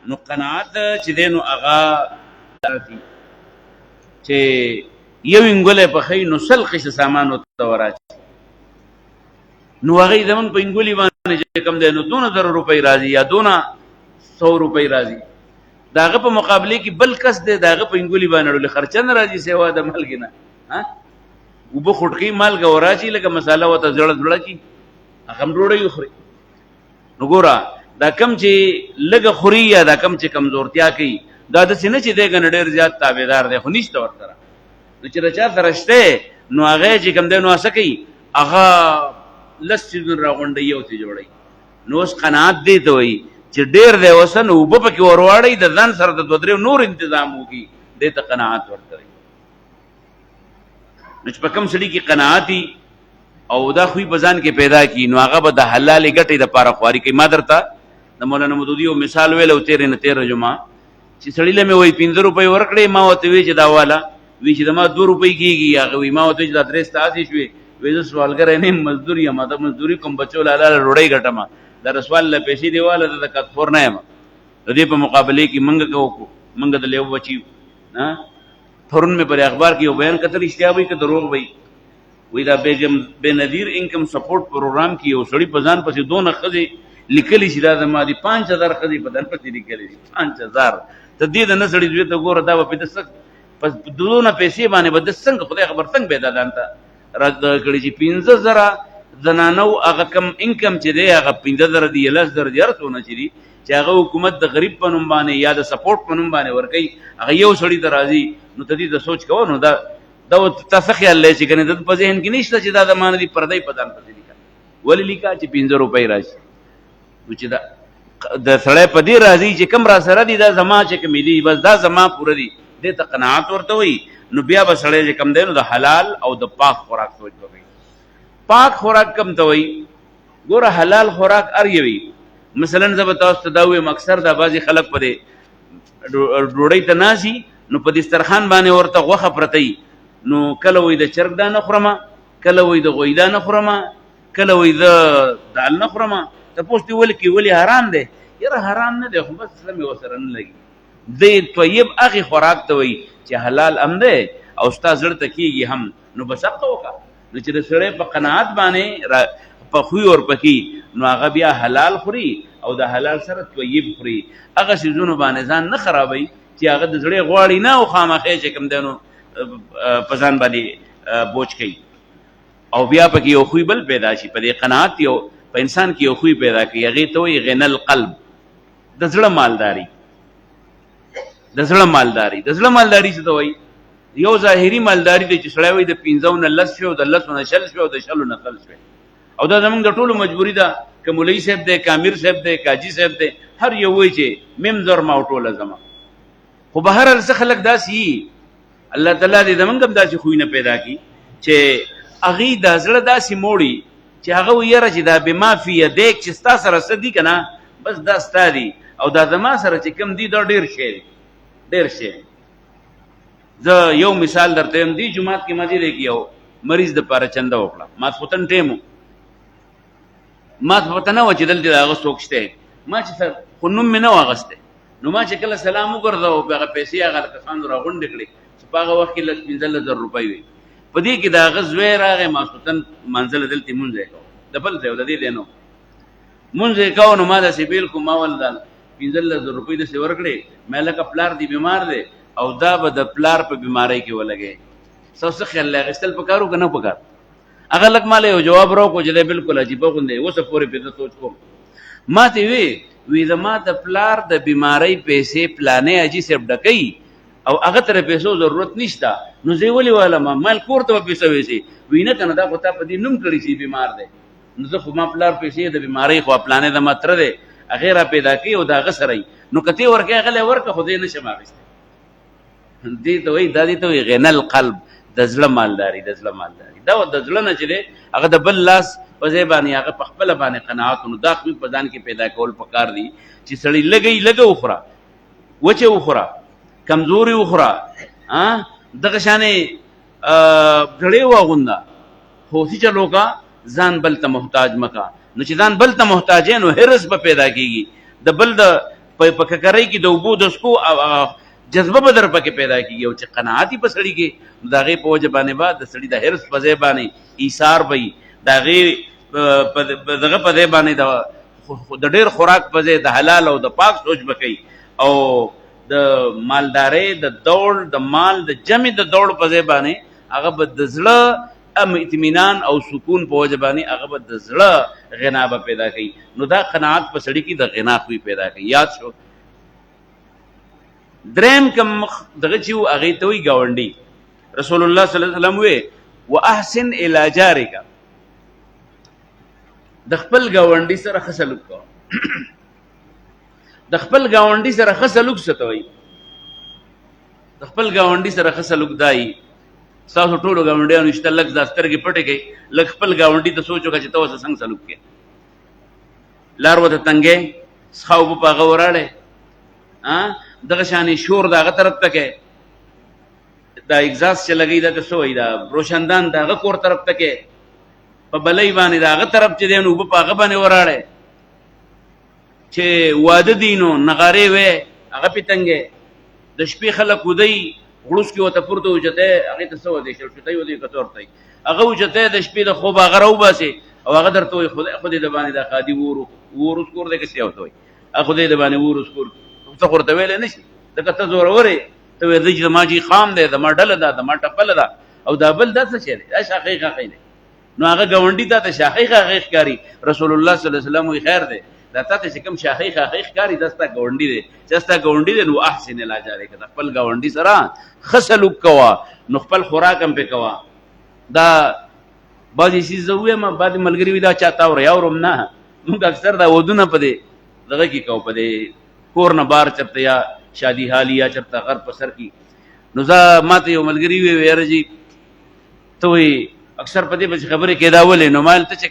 نو قناعت چې دی نو هغه چې یو انګولی پخی نو سل قسه سامان ورته وراچي نو هغې زمونږ په انګولي باندې چې کوم دی نو 2000 روپۍ راځي یا 100 روپۍ راځي د هغه په مقابله کې بل کس دی د هغه په انګولي باندې ډولې خرچه نه راځي سوا د مالګې نه اوبه خوټکۍ مالګه وراچي لکه مساله ورته زړه زړه کي هغه هم ډوډۍ وخوري نو ګوره دا کم چې لږه خوري یا دا کم چې کمزورتیا کوي دا داسې نه چې دی که نه ډېر زیات تابعدار دی خو نشته ورسره نو چې د چا سره شته نو هغه چې کوم دی نو څه کوي هغه لس سیزونه راغونډوي یو څه جوړوي نو اوس قناعت دې ته وایي چې ډېر دی اوسه نو اوبه پکې ورواړئ د ځان سره د 2-3 نور انتظام وکړي دې ته قناعت ورته وایي نو چې په کوم سړي کې قناعت او دا خوی په ځان کې پیدا کړي نو هغه به د حلالې ګټې دپاره خواري کوي ما درته د مولانا مودودي یو مثال ویل او 13 جمعه چې سړي له مې وایي 15 روپۍ ورکړې ما ورته وی چې دا واله وی چې زما 2 روپۍ کېږي هغه وي ما ورته وی چې دا 3 ستاسې شوې وی زه سوالګری نه یم مزدور یم ما ته مزدوري کوم بچو له حلاله ډوډۍ ګټم د رسوال له پیسې دی واله د کتخور نه یم د دې په مقابلې کې موږ موږ د لیو بچي پرون مې پر اخبار کې یو بیان کتل اشتیا وي که دروغ وي وی دا بیگم بے نظیر انکم سپورټ پروګرام کې یو سړي په ځان پسې 2 ښځې لیکلی چې دا زما دي 5000 ښځې په ځان پسې لیکلی دي 5000 ته دې د نه سړي زوی ته ګوره دا به په پس دونه پیسې باندې به د څنګه خدای خبر څنګه به دا ځان ته را کړي چې 15000 زنانو هغه کم انکم چې دی هغه 15000 دی 10000 دی هر څونه چې دي چې هغه حکومت د غریب په نوم باندې یا د سپورټ په نوم باندې ورکوي هغه یو سړي ته راځي نو ته دې د سوچ کوه نو دا تاسو خیال لرئ چې کنه د په ذهن کې نشته چې دا د مان دي پردی په ځان پسې لیکه ولې لیکه چې 15 روپۍ راشي نو چې دا د سړی په دې راځي چې کم را سره دي دا زما چې کوم دي بس دا زما پوره دي دې ته قناعت ورته وي نو بیا به سړی چې کم دی نو د حلال او د پاک خوراک سوچ وکړي پاک خوراک کم ته وي ګوره حلال خوراک ار یوي مثلا زه به تاسو ته دا وایم اکثر دا بعضې خلک په دې ډوډۍ ته ناستي نو په دسترخوان باندې ورته غوښه پرته وي نو کله وی د چرګ دا نه خورم کله وی د غوی دا نه خورم کله وی د دال نه خورم تپوس دی ولې کې ولې حرام دی یاره حرام نه دی خو بس مې ورسره نه لګي دی طیب هغې خوراک ته وایي چې حلال هم دی او ستا زړه ته کېږي هم نو بس هغه وکړه نو چې د سړی په قناعت باندې په خوی ورپکي نو هغه بیا حلال خوري او د حلال سره طیب خوري هغه څیزونو باندې ځان نه خرابوي چې هغه د زړه غواړي نه او خامخې چې کوم دی نو په ځان باندې بوج کوي او بیا پکې یو خوی بل پیدا شي په دې قناعت یو په انسان کې یو خوی پیدا کوي هغې ته وایي غنى القلب د زړه مالداري د زړه مالداري څه ته وایي یو ظاهري مالداري دی چې سړی وایي د 15 نه 10 شوی او د 10 نه 100 شوی او د 100 نه 100 شوی او دا زمونږ د ټولو مجبوري ده که مولوي صاحب دی که امیر صاحب دی که حاجي صاحب دی هر یو وایي چې میم زر ما ټوله زما خو بهرحال څه خلک داسې الله تعالی دې زمونږ هم داسې خوی نه پیدا کړي چې هغې دا زړه داسې موړي چې هغه وایي یاره چې دا بما فی یدیک چې ستا سره څه دي که نه بس دا ستا دي او دا زما سره چې کوم دي دا ډېر شی دی ډېر شی زه یو مثال درته یم دې جومات کې مسجد کې یو مریض دپاره چنده وکړه ماسخوتن ټیم و ما ته پته نه وه چې دلته د هغه څوک شته ما چې خو نوم مې نه و اخیستی نو ما چې کله سلام وګرځو هغه پیسې هغه کسانو راغونډې کړې چې په هغه وخت کې لږ 15000 روپۍ وي په دې کې د هغه زوی راغی ماسخوتن منزل دلته مونځ یې کوو د بل ځای د دې دی نو مونځ یې کوو نو ما داسې بلکل ما ول 15000 روپۍ داسې ورکړې مې لکه پلار دی بیمار دی او دا به د پلار په بیمارۍ کې ولګی څه خیال له اخیستل پکار و که نه پکار هغه لږ ما له یو جواب راکړو چې دی بلکل عجیبه غوندې اوسه پورې پې زه سوچ کوم ما ته وی زما د پلار د بیمارۍ پیسې پلانې حاجي صاحب ډکوي او هغه ته پیسو ضرورت نشته نو زه ولې وایم مال کور ته به پیسه ویسي وی نه که نه دا خو تا په دې نوم کړي چې بیمار دی نو زه خو ما پلار پیسې د بیمارۍ خو پلانې د متره دی هغې را پیدا کوي او د هغه سره وي نو که ته یې ورکوې هغه له یې ورکړه خو زه یې نه شم اخیستی دې ته وایي دا دې ته وایي غنى القلب د زړه مالداري د زړه مالداري دا د زړه نه چې دی هغه د بل لاس په ځای باندې هغه په خپله باندې قناعت نو دا خو په ځان کې پیدا کول پکار دي چې سړی لږه وخوره وچه وخوره کمزوري وخوره دغه شانې زړې واغونده هوسي چلو کا ځان بل ته محتاج مکه نو چې ځان بل ته محتاج نو حرص به پیدا کېږي د بل د په ککرۍ کې د اوبو د سکو جذبه به در پکې پیدا کېږي او چې قناعت په سړي کې د هغې په وجه باندې به د سړي د حرص په ځای باندې ایثار به وي د هغې دغه په ځای باندې د ډېر خوراک په ځای د حلال او د پاک سوچ به کوي او د مالدارۍ د دوړ د مال د جمع د دوړ په ځای باندې هغه به د زړه اطمینان او سکون په وجه باندې هغه به د زړه غنا به پیدا کوي نو دا قناعت په سړي کې د غنا خوی پیدا کوي یاد شو دریم کم دغه چې و هغې ته وایي ګاونډي رسول الله صلی الله علیه وسلم وی واحسن الی جارک د خپل ګاونډي سره ښه سلوک کوه د خپل ګاونډي سره ښه سلوک څه ته وایي د خپل ګاونډي سره ښه سلوک دا وي ستاسو ټولو ګاونډیانو شته لږ دا سترګې پټې کوي لږ خپل ګاونډي ته سوچ وکړه چې ته ورسره څنګه سلوک کوې لار ورته تنګې څښه اوبه په هغه وراړې دغه شانې شور د هغه طرف ته کوې دا اګزاس چې لګوي دا ته څه وایي دا روشندان د هغه کور طرف ته کوې په بلۍ باندې د هغه طرف چې دی نو اوبه په هغه باندې وراړې چې واده دی نو نغارې وې هغه پې تنګې د شپې خلک ودی غړوس کې ورته پورته اوچتی هغې ته څه ودی شلشتۍ ودی که څه ورته وایي هغه اوچتی د شپې د خوب هغه راوباسې او هغه درته وایي خدای د باندې دا خادي ورو سکور دی که څه ورته وایي خدای د باندې ورو سکور څه خو ورته ویلی نه شي ځکه ته زورور یې ته وایې دی چې زما جي خام دی زما ډله ده زما ټپله ده او دا بل دا څه شی دی دا شاخۍ خاخۍ دی نو هغه ګاونډي تا ته شاخۍ خاخۍ ښکاري رسول الله صلی الله علیه وسلم وایي خیر دی دا تا ته چې کوم شاخۍ خاخۍ ښکاري دا ستا ګاونډي دی چې ستا ګاونډي دی نو احسن الی جارک د خپل ګاونډي سره ښه سلوک کوه نو خپل خوراک هم پې کوه دا بعضې څیز زه ووایم بعضې ملګري وي دا چا ته اورئ اورم نه موږ اکثر دا ودونه په دې دغه کې کوو په دې کور نه بار چرته یا شادي حالي یا چرته غر په سر کې نو زه ما ته یو ملګري وی یاره جي ته وایي اکثر په دې پسې خبرې کېدا ولې نو ما ته چې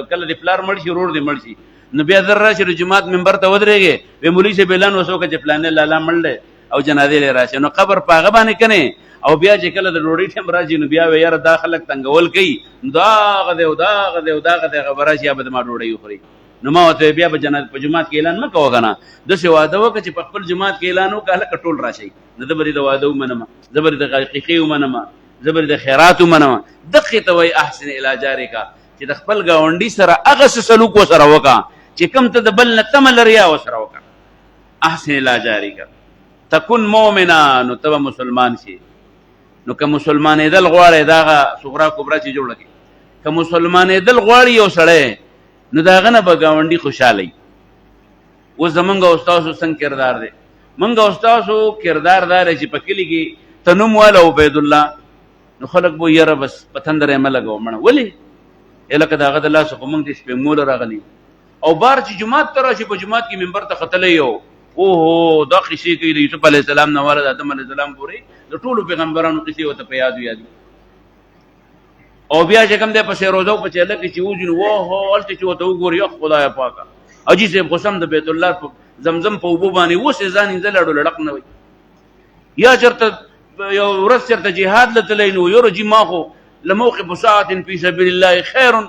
کله د پلار مړ شي ورور دې مړ شي نو بیا در راشي د جومات منبر ته ودرېږې وی مولوي صاحب اعلان وسوکړه چې فلانې لالا مړ دی او جنازې لی راشي نو قبر په هغه باندې کنې او بیا چې کله د ډوډۍ ټیم راشي نو بیا وی یاره دا خلک تنګول کوي نو دا هغه دی او دا هغه دی او دا هغه دی هغه به راشي یا به زما ډوډۍ وخوري نو ما ورته بیا به په جومات کې اعلان مه کوه که نه داسې واده وکړه چې په خپل جومات کې اعلان وکړه هلکه ټول راشئ نو زه به د واده ومنمه زه به د عقیقې ومنمه زه به د خیرات ومنمه دقې ته وایي احسن الی جارک چې د خپل ګاونډي سره هغه څه سلوک ورسره وکړه چې کوم ته د بل نه تمه لري یا ورسره وکړه احسن الی جارک تکن مؤمنا نو ته به مسلمان شي نو که مسلمانېدل غواړې دا هغه صغرا کبرا چې جوړه کړي که مسلمانېدل غواړي یو سړی نو د هغه نه به ګاونډي خوشحاله وي اوس زمونږ او ستاسو څنګه کردار دی مونږ او ستاسو کردار دا دی چې په کلي کې ته نوم واله عبیدالله نو خلک به یاره بس په تندر یې مه لګوه مړه ولې لکه د هغه د لاسه خو مونږ دې سپېموله راغلي او بار چې جومات ته راشي په جومات کې منبر ته ختلی یو اوهو دا قصې کوي د یوسف علیه السلام نه واله د آدم علیه السلام پورې د ټولو پیغمبرانو قصې ورته په یاد وي او بیا چې کوم دی پسې روزو په چله کې چې وځي نو اوهو هلته چې ورته وګوري یخ خدایه پاکه حاجي صاحب خو سم د بیت الله په زمزم په اوبو باندې اوس یې ځان یې لړو لړق نه وي یا چېرته یو ورځ چېرته جهاد له تلی نو یوره جي ما خو لموقف ساعة فی سبیل الله خیر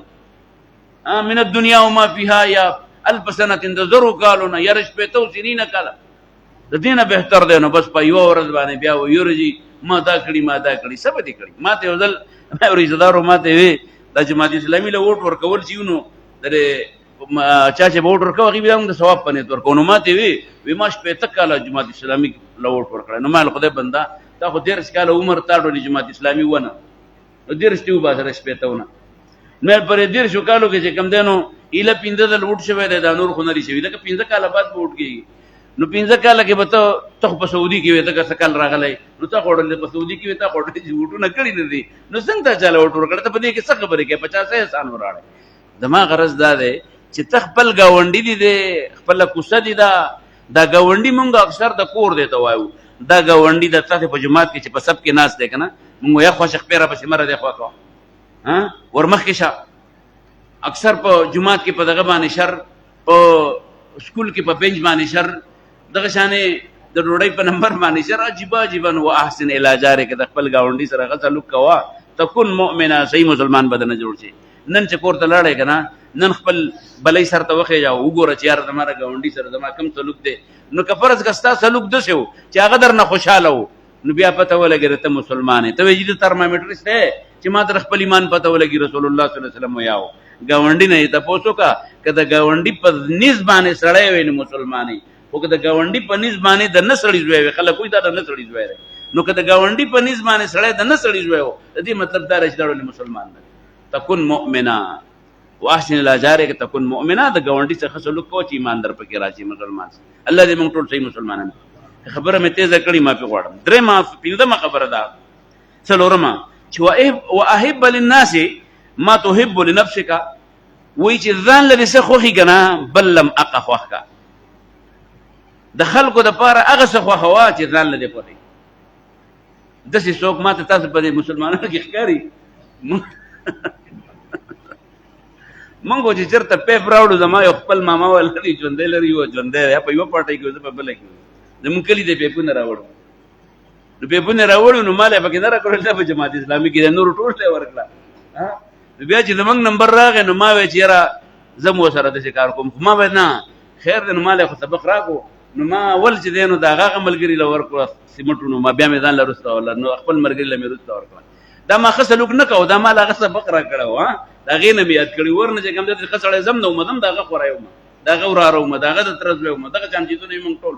من الدنیا وما فیها یا الف سنة د زرو کالو نه یا شپېتو سنینه کاله د دې نه بهتر دی نو بس په یوه ورځ باندې بیا یوره جي ما دا کړي ما دا کړي څه به دې کړي ما ته یو ځل رشتهدارو ما ته وی دا جماعت اسلامي له ووټ ورکول چې نو چا چې به ووټ ورکوه هغوی بیا هم د ثواب په نیت ورکوو نو ما ته وی ما 15 کاله جماعت اسلامي له ووټ ورکړی نو ما خدای بنده تا خو 13 کاله عمر تا ډولې جماعت اسلامي ونه نو 13 دې وباسه 15 ونه نو پر 13 کالو کې چې کوم دی نو ایله 15 ځله ووټ شوی دی دا نور خو نه شوي ځکه 15 کاله بعد به ووټ کېږي نو 15 کاله کې به ته خو په سعودي کې وې ته که څه کال راغلی نو تا خوړلی په سعودي کې وې تا خوړلی چې ووټونه کړي نه دي نو څنګه تا چاله ووټ ورکړی ته په دې کې څه خبرې کوې 50 احسان وراړی زما غرض دا دی چې ته خپل ګاونډي دي دی خپله کوڅه دي دا ګاونډي مونږ اکثر د کور دی ته وایو دا ګاونډي د تاسې په جومات کې چې په سب کې ناست دی که نه مونږ یا خوښه خپې را پسې مه را دی خوا کوه ورمخکې شه اکثر په جومات کې په دغه باندې شر په سکول کې په بنچ باندې شر دغه شانې د ډوډۍ په نمبر باندې شر عجیبه نو احسن الی جارک د خپل ګاونډي سره ښه سلوک کوه تکن مؤمنه صحیح مسلمان به نه جوړ شي نن چې کور ته لاړی که نه نن خپل بلې سره ته وخې جاو وګوره چې یار زما ګاونډي سره زما کم سلوک دی نو که فرض که ستا سلوک داسې و چې هغه در نه خوشحاله و نو بیا پته ولګېده ته مسلمان یې ته وایي چې ترمامیټر دی چې ما در خپل ایمان پته ولګي رسول الله صلی الله علیه وسلم ویاو ګاونډي نه یې تپوس وکړه که د ګاونډي په نیز باندې سړی وی نو مسلمان یې خو که د ګاونډي په نیز باندې د نه سړي زوی وي خلک وایي دا د نه سړي زوی دی نو که د ګاونډي په نیز باندې سړی د نه سړي زوی و د دې مطلب دا دی چې دا ډول مسلمان دی تکن مؤمنا واحسن الى جارك تكون مؤمنا د ګاونډي څخه سلوک کوو چې ایمان در پکې راشي مسلمان الله دې موږ ټول صحیح مسلمانان خبره مې تیزه کړې ما پې غواړم درېمه پنځمه خبره ده څلورمه چې واحب للناس ما تحب لنفسك وایي چې ځان لرې څه خوښي که نه بل لم اقه خوښ کا د خلکو دپاره هغه څه خوښوه چې ځان لرې خوښي داسې څوک ما ته تاسو په دې مسلمانانو کې ښکاري مونږ چې چېرته پیپ راوړو زما یو خپل ماما ولري ژوندی لري یو ژوندی دی په یوه پاټۍ کې زه په بله کې زمونږ کلي دی پیپونه راوړو نو پیپونه راوړو نو ما له پکې نه راکړل دا په جماعت اسلامي کې د نورو ټول ته یې ورکړه بیا چې زمونږ نمبر راغی نو ما وایي چې یاره زه مو ورسره داسې کار کوم خو ما وایي نه خیر دی نو ما له خو سبق راکړو نو ما اول چې دی نو د هغه ملګري له ورکړو سیمټو نو ما بیا مې ځان له وروسته ولا نو خپل ملګري له مې وروسته ورکړه دا ما ښه سلوک نه کوو دا ما له هغه سبق راکړی و د هغې نه مې یاد کړي ورنه چې کوم دی ښه سړی زم نه وم زم د هغه خوری وم د هغه وراره وم د هغه د تره زوی وم دغه شان چیزونه یې مونږ ټول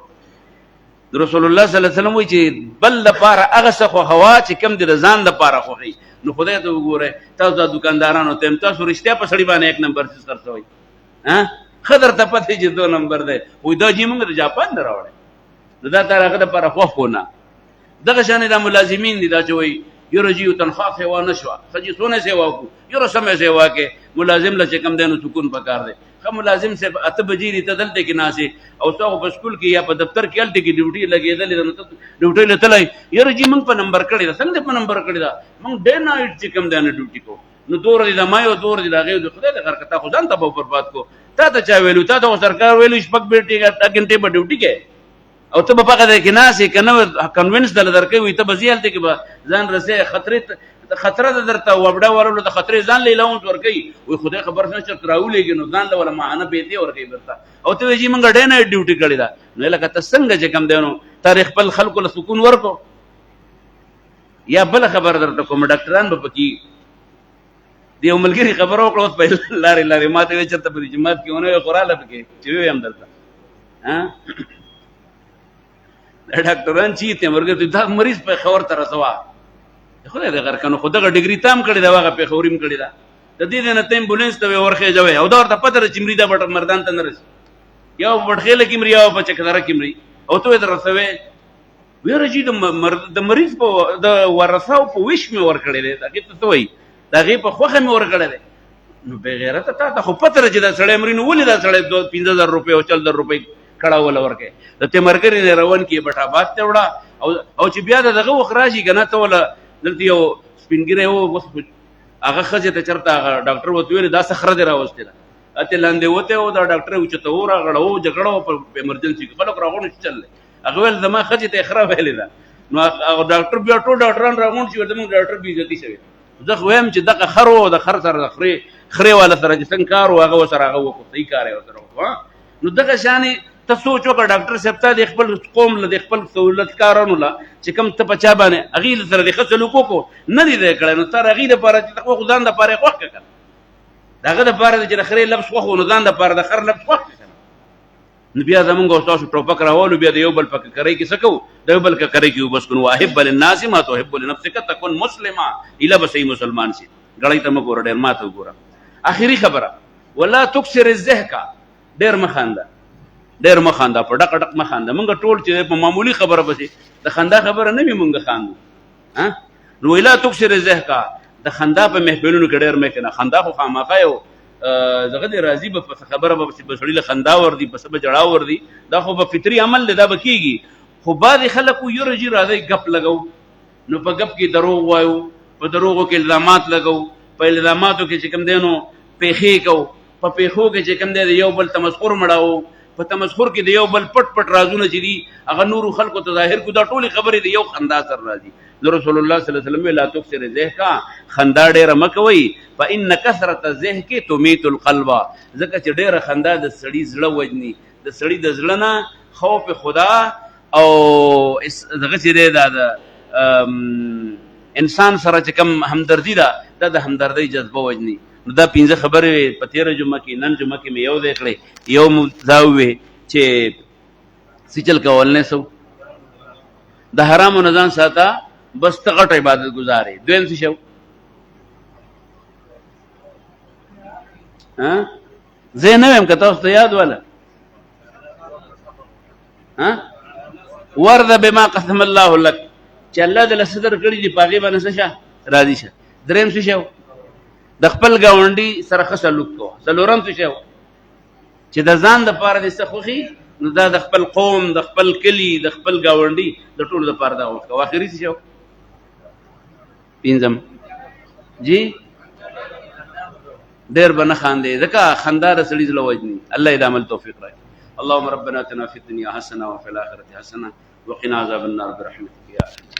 رسول الله صلی الله علیه وسلم وایي چې بل دپاره هغه څه خوښوه چې کوم دې د ځان دپاره خوښوي نو خدای ته وګورئ تاسو دا دکاندارانو ته هم تاسو رښتیا په سړي باندې یک نمبر څیز خرڅوئ ښه درته پته چې 2 نمبر دی وایي دا جی مونږ د جاپان نه راوړی نو دا تر هغه دپاره خوښ و نه دغه شانې دا ملازمین دي دا چې وایي یره جی تنخواه سیوا نه شوه ښه جي څونه سیوا وکړو یره سمه سیوا کې ملازم له چې کوم دی نو سکون پکار دی ښه ملازم صاحب 8 بجې دي ته دلته کې ناستې او تا خو په سکول کې یا په دفتر کې هلته کې ډیوټي لګېدلې ده نو ته ډیوټۍ له تللی یره جي موږ په نمبر کړې ده څنګه دې په نمبر کړې ده موږ ډے نایټ چې کوم دی نه ډیوټي کوو نو دوره دې د ما یو دوره دې د هغې د خدای د غر که تا خو ځان ته به برباد کو تا ته چا ویلو تا ته خو سرکار ویلو شپږ ګنټې به ډیوټي کې او ته به په هغه ځای کې ناست یې که نه کنوینس درله درکوي ته به ځې هلته کې به ځان رسې خطره ده درته وبډه ورولو د خطرې ځان له الاونس ورکوي وایي خدای خبر نه چېرته راولېږي نو ځان له وله معانه بیتې ورکوي بېرته او ته وایي چې موږ ډے نایټ ډیوټي کړې ده نو لکه ته څنګه چې کوم دی نو تا خپل خلکو له سکون ورکړو یا بله خبره درته کوم ډاکټران به پکې د یو ملګري خبره وکړه اوس په لارې لارې ما ته وایي چېرته په دې جومات کې ونه وي خو راله پکې چې ووایم درته ډاکټران چې ته مرګ دا مریض په خبر ته رسوا خدای دې غر کنه خو دغه ډیګري تام کړی دا هغه په خوریم کړی دا د دې نه ته امبولانس ته ورخه جوړ او دا ورته پته چې مریدا بټ مردان ته نه رسي یو وړخېله کې مری او په چکدار کې مری او ته درسوي ویره چې د مریض په د ورثاو په ویش مې ور کړی دی دا کې ته وایي دا غي په خوخه مې ور کړی دی نو به غیرت ته خو پته چې دا سړی مری نو ولې دا سړی 5000 روپۍ او 4000 روپۍ کړه ولا ورکه د تمرګری نه روان کې بټا باد ته وړه او چې بیا دغه وخت راشي کنه ته ولا دلته یو سپینګری وو بس هغه خځه ته چرته هغه ډاکټر وته ویل دا سخره دی راوستي دا اته لاندې وته او دا ډاکټر و چې ته وراغړو جګړو په ایمرجنسي کې خلک راغونډ چل هغه ول زما خځه ته خراب ویل دا نو هغه ډاکټر بیا ټول ډاکټران راغونډ شي ورته موږ ډاکټر بي عزتي شوی زه خو وایم چې دغه خرو د خر سره د خرې والا سره چې څنګه کار هغه سره هغه وکړي صحیح کار یې سره نو دغه شانې ته سوچ وکړه ډاکټر صاحب ته د خپل قوم له د خپل سهولتکارانو له چې کوم ته په چا باندې هغې سره د ښه سلوک وکړو نه دي دی کړی نو سر هغې دپاره چې خو ځان دپاره یې خوښ کړه که د هغه دپاره چې د خرې لفظ خوښ و نو ځان دپاره د خر لفظ خوښ کړه نو بیا زمونږ او ستاسو ټوپک راولو بیا د یو بل په ککرۍ کې څه کوو د یو بل ککرۍ کې وبس کړو واحب للناس ما تحب لنفسک تکن مسلما ایله به صحیح مسلمان شي ګړۍ ته مه ګوره ډېر ما ته وګوره آخري خبره ولا تکسر الضحک ډېر مه خانده ډېر مه خانده په ډک ډک مه خانده مونږ ټول چې په معمولي خبره پسې د خندا خبره نه وي مونږ خاندو نو ولا تکسر الضحک د خندا په محفلونو کې ډېر مه کښېنه خندا خو خامخا یو دغه دی راځي به خبره به سړي له خندا وردي پسې به جړا وردي دا خو به فطري عمل دی دا به کېږي خو بعضې خلک یره جي راځئ ګپ لګو نو په ګپ کې دروغ وایو په دروغو کې الزامات لګو په الزاماتو کې چې کوم دی نو پیښې کوو په پیښو کې چې کوم دی یو بل تمسخر مړاو په تمسخر کې د یو بل پټ پټ رازونه چې دي هغه نورو خلکو ته ظاهر کو، دا ټولې خبرې د یو خندا سره راځي. نو رسول الله صلی الله علیه وسلم لا تکثر الضحک، خندا ډېره مه کوئ، فإن کثرة الضحک تمیت القلب، ځکه چې ډېره خندا د سړي زړه وجني، د سړي د زړه نه خوف خدا او دغه چې دی دا د انسان سره چې کوم همدردي ده دا د همدردۍ جذبه وجني. نو دا 5 خبرې په تېره جمعه کې، نن جمعه کې مې یو ځای کړې. یو مو دا ووې چې سیچل کول نه سو د حرامو نه ځان ساته، بس ته غټ عبادت گزارې. دویم څه شو؟ زه نه ویم که تاسو ته یاد وله ورده بما قسم الله لك، چې الله دې له صدر کړي دي په هغې باندې څه شه راضي شه. دریم څه شو؟ د خپل ګاونډي سره ښه سلوک کوه. څلورم څه شو؟ چې د ځان دپاره دې څه خوښي نو دا د خپل قوم، د خپل کلي، د خپل ګاونډي د ټولو دپاره دا وکړه. آخري څه شو؟ 5 جی ډېر به نه خاندې، ځکه خندا د سړي زړه وجني. الله یې د عمل توفیق راکړي. اللهم ربنا اتنا في الدنيا حسنه وفي الاخره حسنه وقنا عذاب النار برحمتك يا ارحم